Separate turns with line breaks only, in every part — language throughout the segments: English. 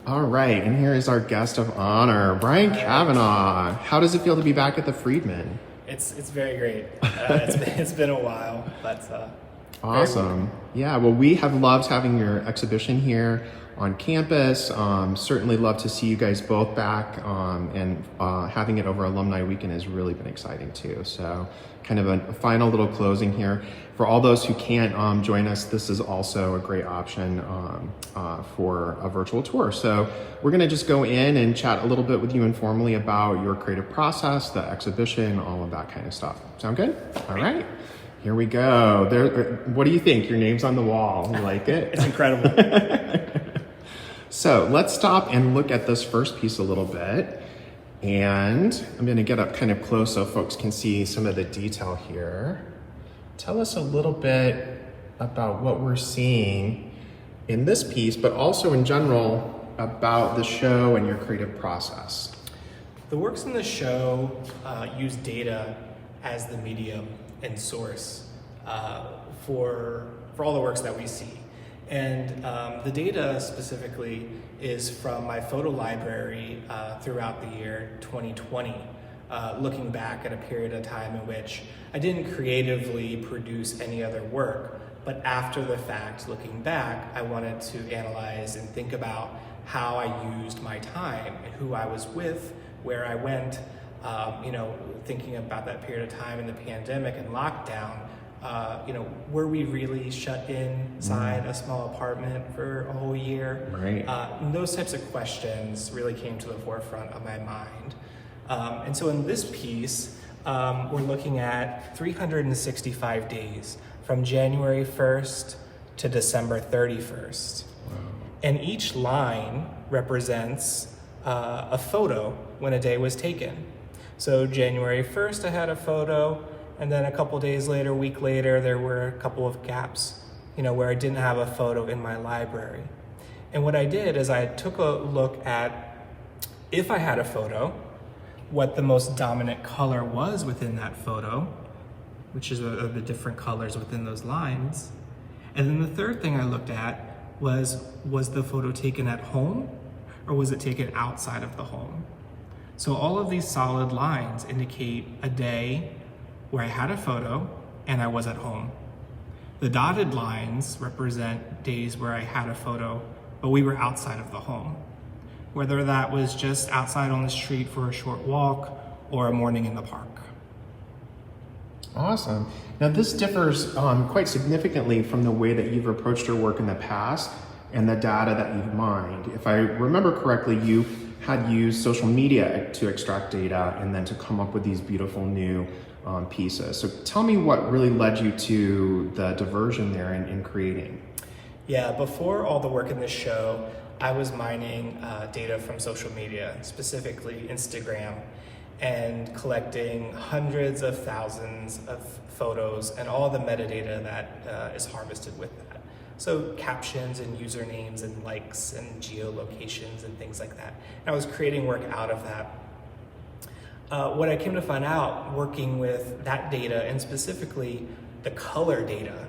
All right, and here is our guest of honor, Brian Cavanaugh. How does it feel to be back at the Freedman?
It's very great. It's been a while, but
awesome. Yeah, well, we have loved having your exhibition here on campus. Certainly love to see you guys both back, and having it over Alumni Weekend has really been exciting too. So kind of a final little closing here. For all those who can't join us, this is also a great option for a virtual tour. So we're gonna just go in and chat a little bit with you informally about your creative process, the exhibition, all of that kind of stuff. Sound good? All right. Here we go. What do you think? Your name's on the wall. You like it?
It's incredible.
So let's stop and look at this first piece a little bit. And I'm gonna get up kind of close so folks can see some of the detail here. Tell us a little bit about what we're seeing in this piece, but also in general about the show and your creative process.
The works in the show use data as the medium and source for all the works that we see. And the data specifically is from my photo library throughout the year 2020, looking back at a period of time in which I didn't creatively produce any other work, but after the fact, looking back, I wanted to analyze and think about how I used my time and who I was with, where I went, thinking about that period of time in the pandemic and lockdown. Were we really shut inside a small apartment for a whole year?
Right.
And those types of questions really came to the forefront of my mind. And so in this piece, we're looking at 365 days from January 1st to December 31st.
Wow.
And each line represents a photo when a day was taken. So January 1st, I had a photo. And then a couple days later, a week later, there were a couple of gaps, where I didn't have a photo in my library. And what I did is I took a look at, if I had a photo, what the most dominant color was within that photo, which is the different colors within those lines. And then the third thing I looked at was the photo taken at home or was it taken outside of the home? So all of these solid lines indicate a day where I had a photo and I was at home. The dotted lines represent days where I had a photo, but we were outside of the home. Whether that was just outside on the street for a short walk or a morning in the park.
Awesome. Now this differs quite significantly from the way that you've approached your work in the past and the data that you've mined. If I remember correctly, you had used social media to extract data and then to come up with these beautiful new pieces. So tell me what really led you to the diversion there in creating.
Yeah, before all the work in this show, I was mining data from social media, specifically Instagram, and collecting hundreds of thousands of photos and all the metadata that is harvested with that. So captions and usernames and likes and geolocations and things like that. And I was creating work out of that. What I came to find out working with that data and specifically the color data,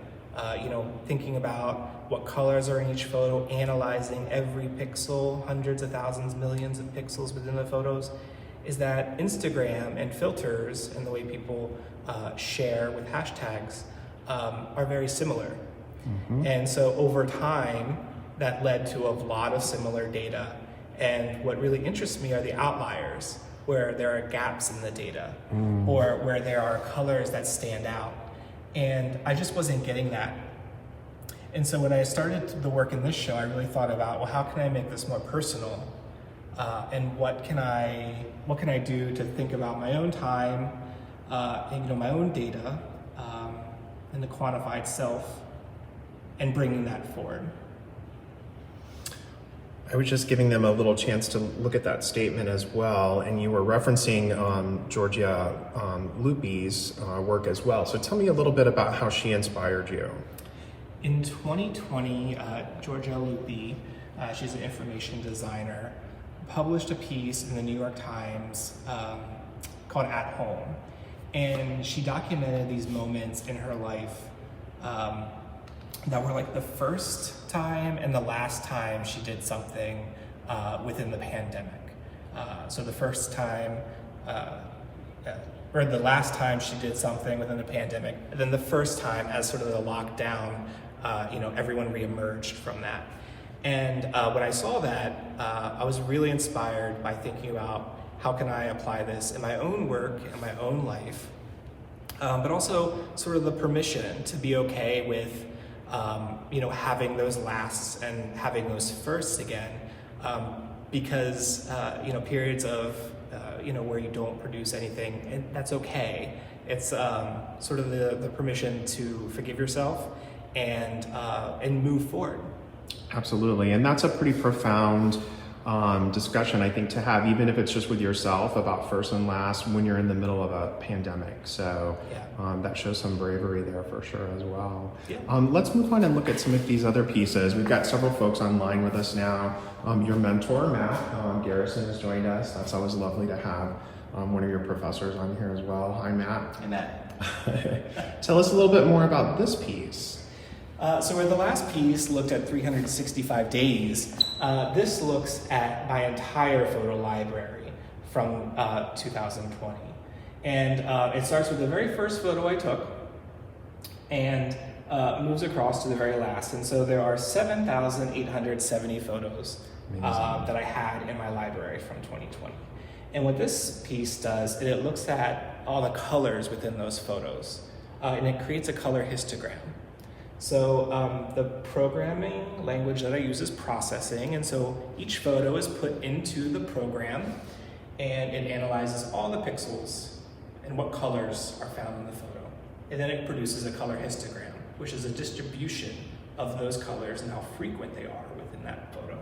thinking about what colors are in each photo, analyzing every pixel, hundreds of thousands, millions of pixels within the photos, is that Instagram and filters and the way people share with hashtags are very similar. Mm-hmm. And so over time, that led to a lot of similar data. And what really interests me are the outliers, where there are gaps in the data or where there are colors that stand out. And I just wasn't getting that. And so when I started the work in this show, I really thought about, well, how can I make this more personal? And what can I do to think about my own time, and my own data, and the quantified self, and bringing that forward.
I was just giving them a little chance to look at that statement as well, and you were referencing Giorgia Lupi's work as well. So tell me a little bit about how she inspired you.
In 2020, Giorgia Lupi, she's an information designer, published a piece in the New York Times called At Home. And she documented these moments in her life that were like the first time and the last time she did something within the pandemic. So the first time, or the last time she did something within the pandemic, and then the first time as sort of the lockdown, everyone reemerged from that. And when I saw that, I was really inspired by thinking about how can I apply this in my own work, in my own life, but also sort of the permission to be okay with, having those lasts and having those firsts again, because, periods of, where you don't produce anything, and that's okay. It's sort of the permission to forgive yourself and move forward.
Absolutely, and that's a pretty profound discussion, I think, to have, even if it's just with yourself, about first and last when you're in the middle of a pandemic. So that shows some bravery there for sure as well.
Yeah.
Let's move on and look at some of these other pieces. We've got several folks online with us now. Your mentor, Matt Garrison, has joined us. That's always lovely to have one of your professors on here as well. Hi, Matt.
Hi, Matt.
Tell us a little bit more about this piece.
So where the last piece looked at 365 days, this looks at my entire photo library from 2020. And it starts with the very first photo I took and moves across to the very last. And so there are 7,870 photos that I had in my library from 2020. And what this piece does, it looks at all the colors within those photos, and it creates a color histogram. So the programming language that I use is processing, and so each photo is put into the program, and it analyzes all the pixels and what colors are found in the photo. And then it produces a color histogram, which is a distribution of those colors and how frequent they are within that photo.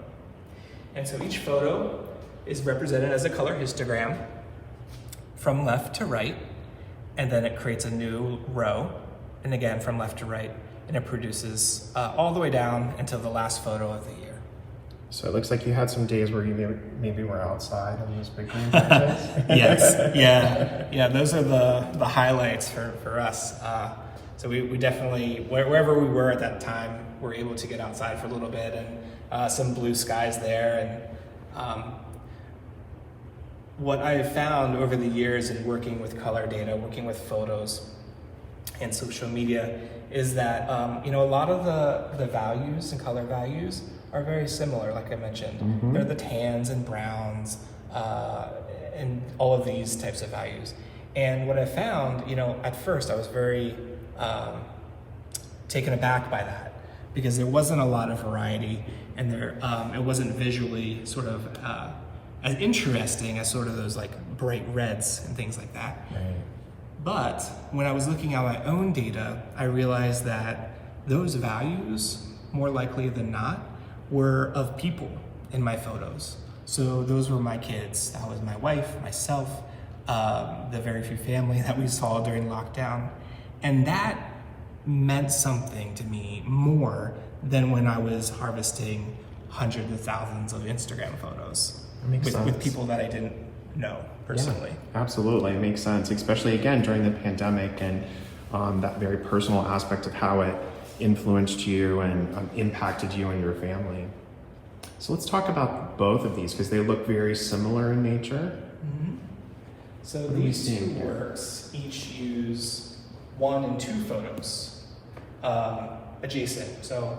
And so each photo is represented as a color histogram from left to right, and then it creates a new row, and again from left to right, and it produces all the way down until the last photo of the year.
So it looks like you had some days where you maybe were outside on those big green patches.
Yes, yeah, those are the highlights for us. So we definitely, wherever we were at that time, were able to get outside for a little bit, and some blue skies there. And what I have found over the years in working with color data, working with photos and social media, is that a lot of the values and color values are very similar, like I mentioned.
Mm-hmm.
They're the tans and browns and all of these types of values. And what I found, at first I was very taken aback by that, because there wasn't a lot of variety, and it wasn't visually sort of as interesting as sort of those like bright reds and things like that.
Right.
But when I was looking at my own data, I realized that those values, more likely than not, were of people in my photos. So those were my kids. That was my wife, myself, the very few family that we saw during lockdown. And that meant something to me more than when I was harvesting hundreds of thousands of Instagram photos with people that I didn't know personally.
Yeah, absolutely, it makes sense, especially again during the pandemic, and that very personal aspect of how it influenced you and impacted you and your family. So let's talk about both of these, because they look very similar in nature.
Mm-hmm. So
What are we
these two
seeing here?
works each use 1 and 2 photos adjacent. So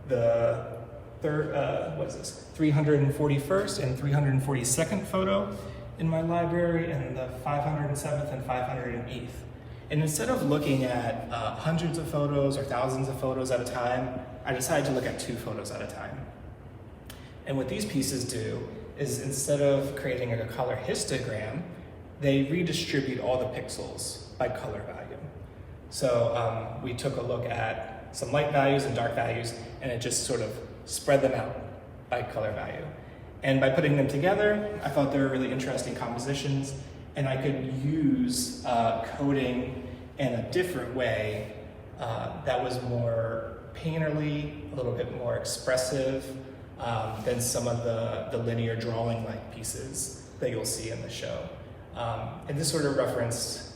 the third, 341st and 342nd photo in my library, and the 507th and 508th. And instead of looking at hundreds of photos or thousands of photos at a time, I decided to look at 2 photos at a time. And what these pieces do is, instead of creating a color histogram, they redistribute all the pixels by color value. So we took a look at some light values and dark values, and it just sort of spread them out by color value. And by putting them together, I thought they were really interesting compositions, and I could use coding in a different way that was more painterly, a little bit more expressive than some of the linear drawing-like pieces that you'll see in the show. And this sort of referenced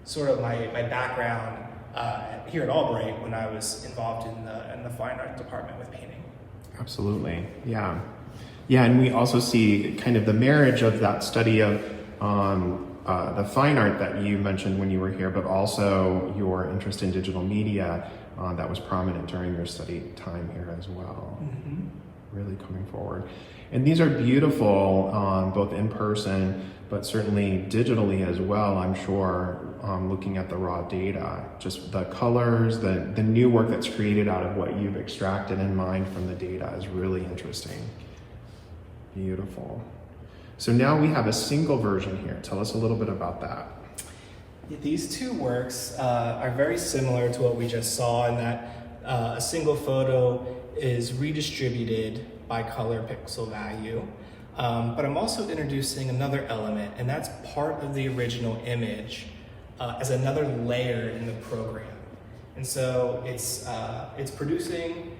sort of my background here at Albright when I was involved in the fine art department with painting.
Absolutely, yeah. Yeah, and we also see kind of the marriage of that study of the fine art that you mentioned when you were here, but also your interest in digital media that was prominent during your study time here as well.
Mm-hmm.
Really coming forward. And these are beautiful, both in person, but certainly digitally as well, I'm sure, looking at the raw data. Just the colors, the new work that's created out of what you've extracted and mined from the data is really interesting. Beautiful. So now we have a single version here. Tell us a little bit about that.
These two works are very similar to what we just saw in that a single photo is redistributed by color pixel value. But I'm also introducing another element, and that's part of the original image as another layer in the program. And so it's producing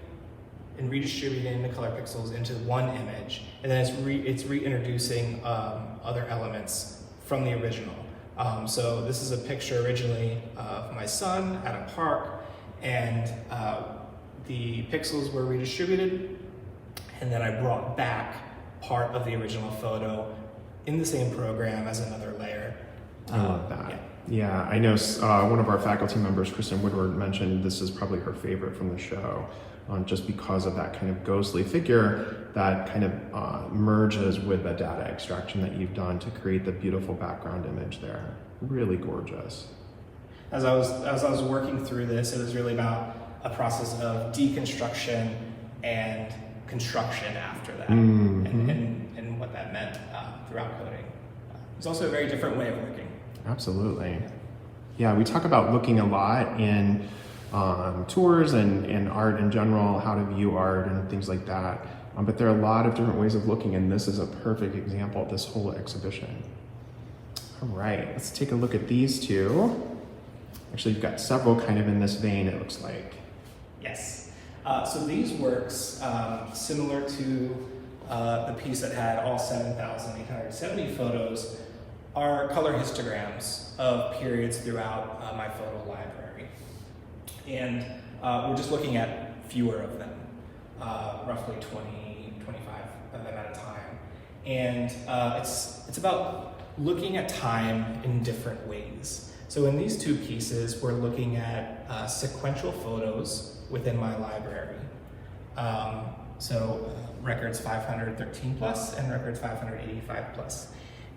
and redistributing the color pixels into one image, and then it's reintroducing other elements from the original. So this is a picture originally of my son at a park, and the pixels were redistributed, and then I brought back part of the original photo in the same program as another layer.
I love that. Yeah, I know one of our faculty members, Kristen Woodward, mentioned this is probably her favorite from the show, just because of that kind of ghostly figure that kind of merges with the data extraction that you've done to create the beautiful background image there. Really gorgeous.
As I was working through this, it was really about a process of deconstruction and construction after that,
Mm-hmm.
and what that meant throughout coding. It's also a very different way of working.
Absolutely. Yeah, we talk about looking a lot in tours and art in general, how to view art and things like that. But there are a lot of different ways of looking, and this is a perfect example of this whole exhibition. All right, let's take a look at these two. Actually, you've got several kind of in this vein, it looks like.
Yes. So these works, similar to the piece that had all 7,870 photos, are color histograms of periods throughout my photo library. And we're just looking at fewer of them, roughly 20, 25 of them at a time. And it's about looking at time in different ways. So in these two pieces, we're looking at sequential photos within my library. Records 513 plus and records 585 plus.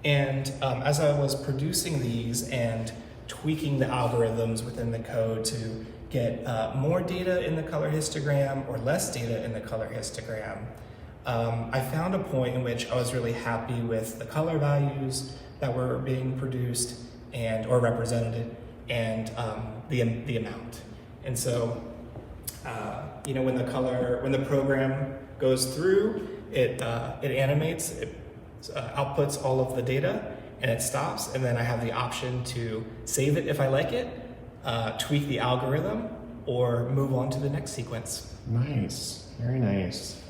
And as I was producing these and tweaking the algorithms within the code to get more data in the color histogram or less data in the color histogram, I found a point in which I was really happy with the color values that were being produced or represented, and the amount. And so, when the program goes through, it animates, it outputs all of the data, and it stops, and then I have the option to save it if I like it, tweak the algorithm, or move on to the next sequence.
Nice, very nice.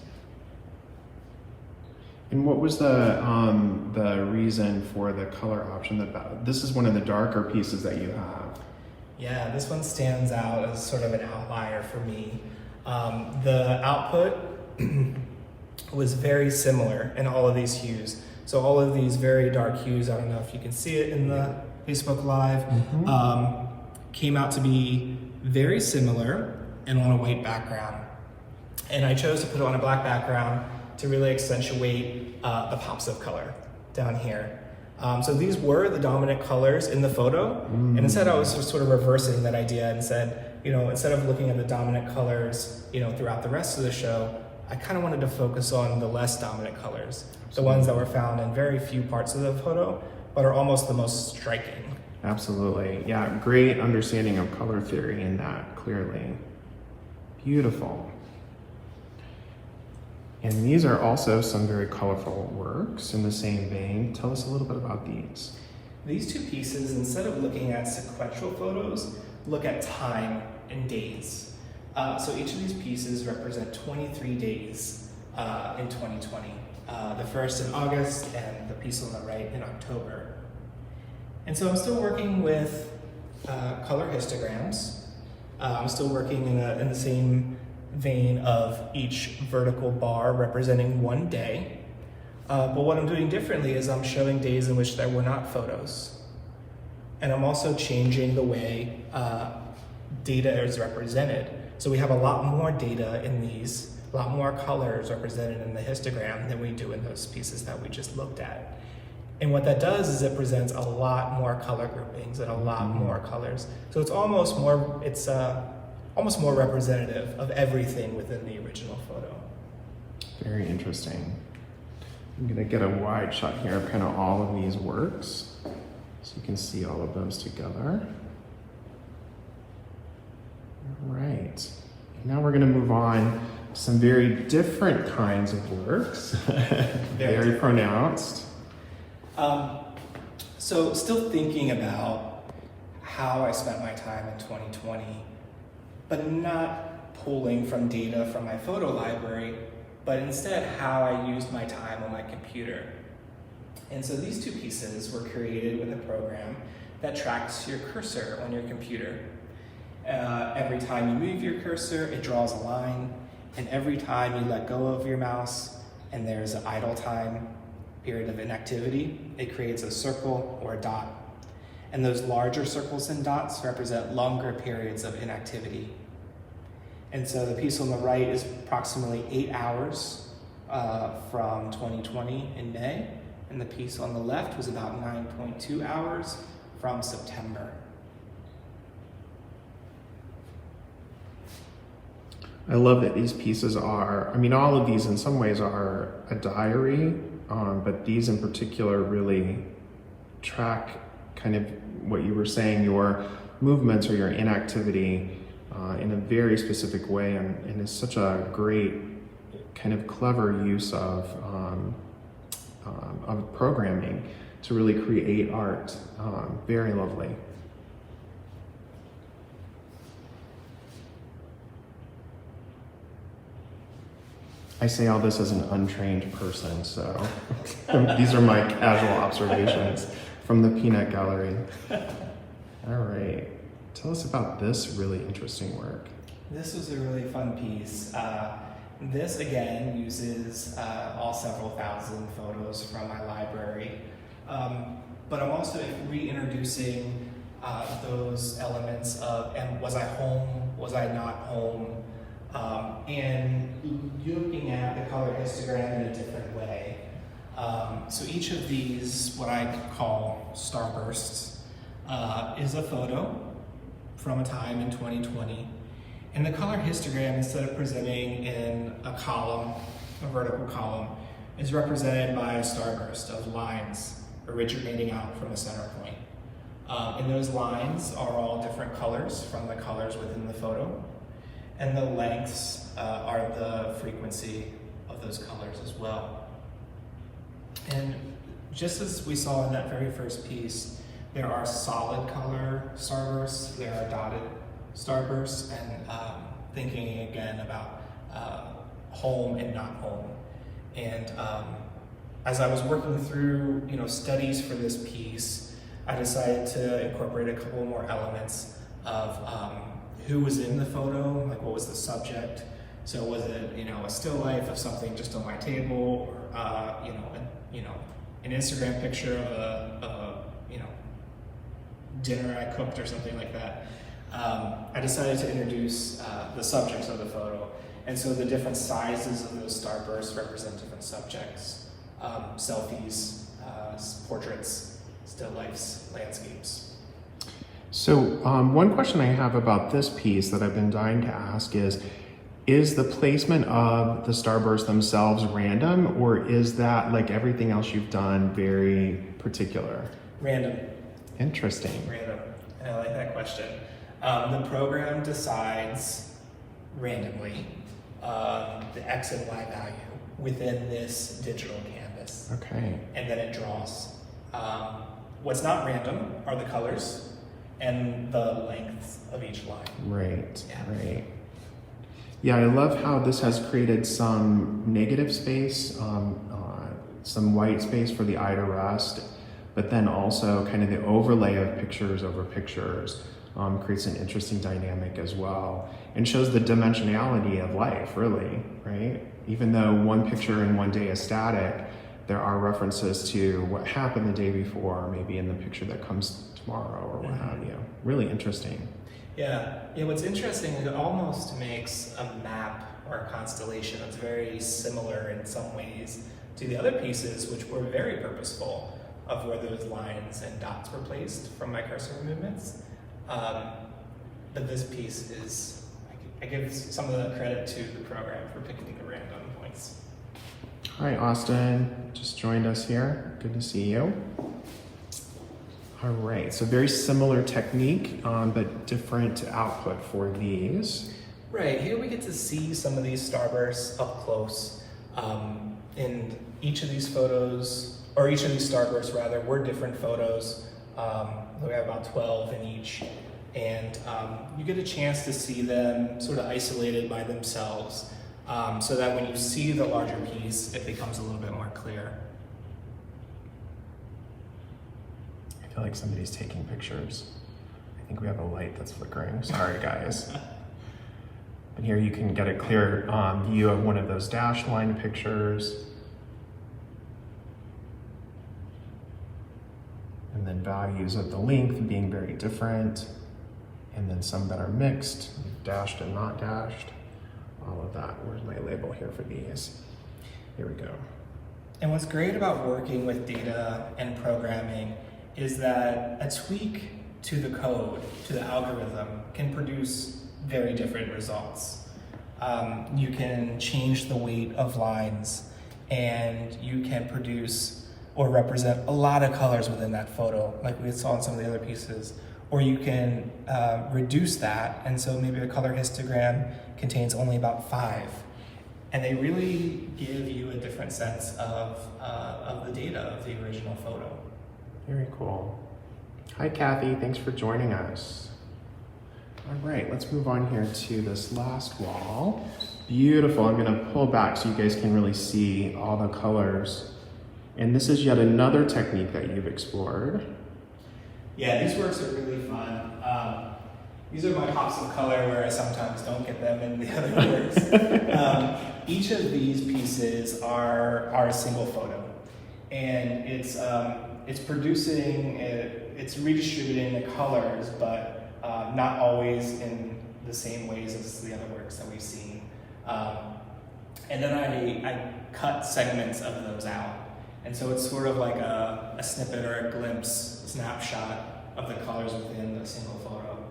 And what was the reason for the color option? This is one of the darker pieces that you have.
Yeah, this one stands out as sort of an outlier for me. The output was very similar in all of these hues. So all of these very dark hues, I don't know if you can see it in the Facebook Live, came out to be very similar and on a white background. And I chose to put it on a black background to really accentuate the pops of color down here. So these were the dominant colors in the photo, and instead I was sort of reversing that idea and said, instead of looking at the dominant colors, throughout the rest of the show, I kind of wanted to focus on the less dominant colors, the ones that were found in very few parts of the photo, but are almost the most striking.
Absolutely, yeah, great understanding of color theory in that, clearly. Beautiful. And these are also some very colorful works in the same vein. Tell us a little bit about these.
These two pieces, instead of looking at sequential photos, look at time and days. So each of these pieces represent 23 days in 2020. The first in August and the piece on the right in October. And so I'm still working with color histograms. I'm still working in the same vein of each vertical bar representing one day, But what I'm doing differently is I'm showing days in which there were not photos. And I'm also changing the way data is represented. So we have a lot more data in these, a lot more colors represented in the histogram than we do in those pieces that we just looked at. And what that does is it presents a lot more color groupings and a lot more colors. So it's almost more representative of everything within the original photo.
Very interesting. I'm gonna get a wide shot here of kind of all of these works, so you can see all of those together. All right, now we're gonna move on to some very different kinds of works, very pronounced.
So still thinking about how I spent my time in 2020, but not pulling from data from my photo library, but instead how I used my time on my computer. And so these two pieces were created with a program that tracks your cursor on your computer. Every time you move your cursor, it draws a line, and every time you let go of your mouse and there's an idle time, period of inactivity, it creates a circle or a dot. And those larger circles and dots represent longer periods of inactivity. And so the piece on the right is approximately 8 hours from 2020 in May, and the piece on the left was about 9.2 hours from September.
I love that these pieces are, I mean, all of these in some ways are a diary, but these in particular really track kind of what you were saying, your movements or your inactivity in a very specific way, and is such a great kind of clever use of programming to really create art. Very lovely. I say all this as an untrained person, so these are my casual observations from the Peanut Gallery. All right, tell us about this really interesting work.
This was a really fun piece. This again uses all several thousand photos from my library, but I'm also reintroducing those elements of, and was I home, was I not home? And looking at the color histogram in a different way. So each of these, what I call starbursts, is a photo from a time in 2020. And the color histogram, instead of presenting in a column, a vertical column, is represented by a starburst of lines originating out from a center point. And those lines are all different colors from the colors within the photo. And the lengths are the frequency of those colors as well. And just as we saw in that very first piece, there are solid color starbursts, there are dotted starbursts, and thinking again about home and not home. And as I was working through studies for this piece, I decided to incorporate a couple more elements of who was in the photo, like what was the subject. So was it, a still life of something just on my table, or an Instagram picture of a dinner I cooked or something like that. I decided to introduce the subjects of the photo, and so the different sizes of those starbursts represent different subjects: selfies, portraits, still lifes, landscapes.
So one question I have about this piece that I've been dying to ask is the placement of the starbursts themselves random, or is that, like everything else you've done, very particular?
Random.
Interesting.
Random. I like that question. The program decides randomly the X and Y value within this digital canvas.
Okay.
And then it draws. What's not random are the colors and the length of each line.
Right,
Yeah.
right. Yeah, I love how this has created some negative space, some white space for the eye to rest, but then also kind of the overlay of pictures over pictures creates an interesting dynamic as well, and shows the dimensionality of life, really, right? Even though one picture in one day is static, there are references to what happened the day before, maybe in the picture that comes tomorrow or what have you. Really interesting.
Yeah, what's interesting is it almost makes a map or a constellation that's very similar in some ways to the other pieces, which were very purposeful, of where those lines and dots were placed from my cursor movements. But this piece is, I give some of the credit to the program for picking the random points.
Hi, Austin, just joined us here. Good to see you. All right, so very similar technique, but different output for these.
Right, here we get to see some of these starbursts up close. In each of these photos, or each of these starbursts rather, were different photos. We have about 12 in each. And you get a chance to see them sort of isolated by themselves, so that when you see the larger piece, it becomes a little bit more clear.
I feel like somebody's taking pictures. I think we have a light that's flickering. Sorry, guys. And here you can get a clear view of one of those dashed line pictures. And then values of the length being very different. And then some that are mixed, dashed and not dashed. All of that. Where's my label here for these? Here we go.
And what's great about working with data and programming is that a tweak to the code, to the algorithm, can produce very different results. You can change the weight of lines, and you can produce or represent a lot of colors within that photo, like we saw in some of the other pieces. Or you can reduce that, and so maybe a color histogram contains only about 5. And they really give you a different sense of the data of the original photo.
Very cool. Hi, Kathy. Thanks for joining us. All right, let's move on here to this last wall. Beautiful. I'm going to pull back so you guys can really see all the colors. And this is yet another technique that you've explored.
Yeah, these works are really fun. These are my pops of color where I sometimes don't get them in the other works. Each of these pieces are a single photo. And it's producing, it's redistributing the colors, but not always in the same ways as the other works that we've seen. And then I cut segments of those out. And so it's sort of like a snippet or a glimpse, snapshot of the colors within a single photo.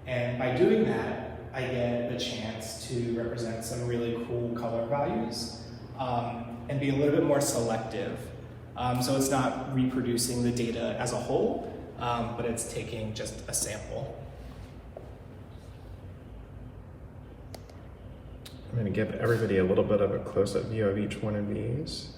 And by doing that, I get the chance to represent some really cool color values and be a little bit more selective. So it's not reproducing the data as a whole, but it's taking just a sample.
I'm going to give everybody a little bit of a close-up view of each one of these.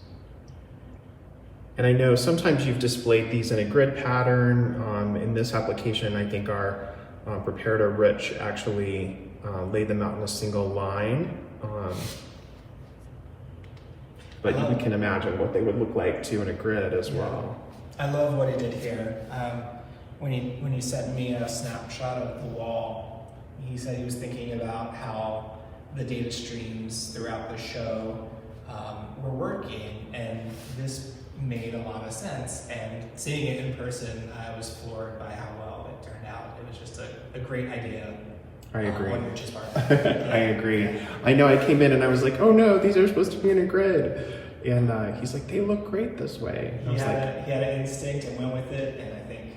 And I know sometimes you've displayed these in a grid pattern. In this application, I think our preparator Rich actually laid them out in a single line. But you can imagine what they would look like too in a grid as well.
I love what he did here. When he sent me a snapshot of the wall, he said he was thinking about how the data streams throughout the show were working, and this made a lot of sense. And seeing it in person, I was floored by how well it turned out. It was just a great idea.
I agree.
On Rich's part.
I agree. I know I came in and I was like, oh no, these are supposed to be in a grid. And he's like, they look great this way.
He had an instinct and went with it, and I think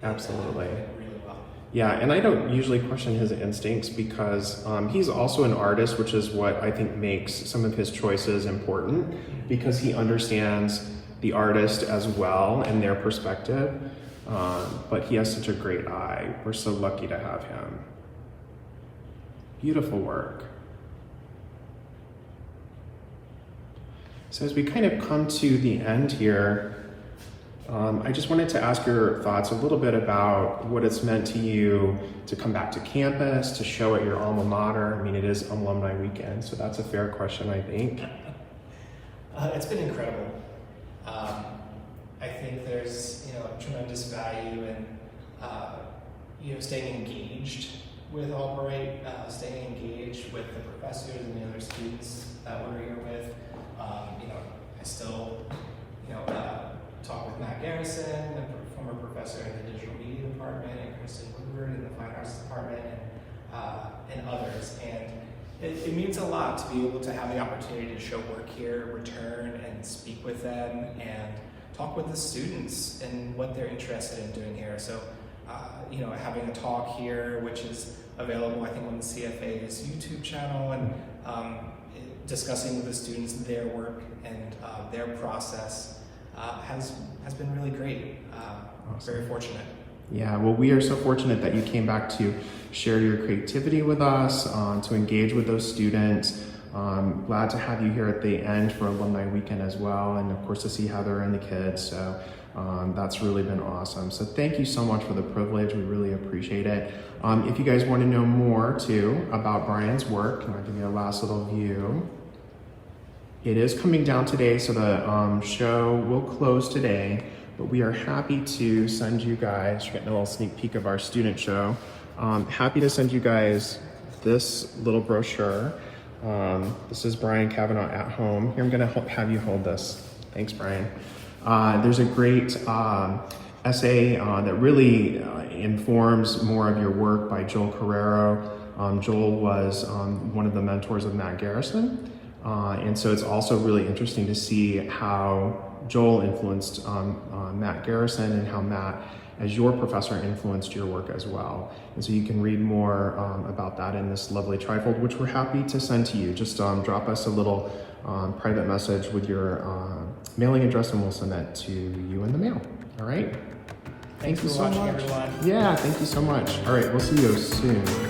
absolutely.
It went really well.
Yeah, and I don't usually question his instincts because he's also an artist, which is what I think makes some of his choices important, because he understands the artist as well and their perspective. But he has such a great eye. We're so lucky to have him. Beautiful work. So as we kind of come to the end here, I just wanted to ask your thoughts a little bit about what it's meant to you to come back to campus, to show at your alma mater. I mean, it is Alumni Weekend, so that's a fair question, I think.
It's been incredible. I think there's tremendous value in staying engaged with Albright, staying engaged with the professors and the other students that we're here with. I still, talk with Matt Garrison, the former professor in the digital media department, and Kristen Woodward in the fine arts department, and others. And it means a lot to be able to have the opportunity to show work here, return and speak with them, and talk with the students and what they're interested in doing here. So, having a talk here, which is available, I think, on the CFA's YouTube channel, and discussing with the students their work and their process has been really great.
Awesome.
Very fortunate.
Yeah, well, we are so fortunate that you came back to share your creativity with us, to engage with those students. Glad to have you here at the end for Alumni Weekend as well, and of course to see Heather and the kids. So that's really been awesome. So thank you so much for the privilege. We really appreciate it. If you guys want to know more too about Brian's work, and I'll give you a last little view. It is coming down today, so the show will close today, but we are happy to send you guys, you're getting a little sneak peek of our student show, happy to send you guys this little brochure. This is Brian Cavanaugh at home. Here, I'm gonna have you hold this. Thanks, Brian. There's a great essay that really informs more of your work by Joel Carrero. Joel was one of the mentors of Matt Garrison. And so it's also really interesting to see how Joel influenced Matt Garrison, and how Matt, as your professor, influenced your work as well. And so you can read more about that in this lovely trifold, which we're happy to send to you. Just drop us a little private message with your mailing address, and we'll send that to you in the mail. All right?
Thanks for watching, everyone.
Yeah, thank you so much. All right, we'll see you soon.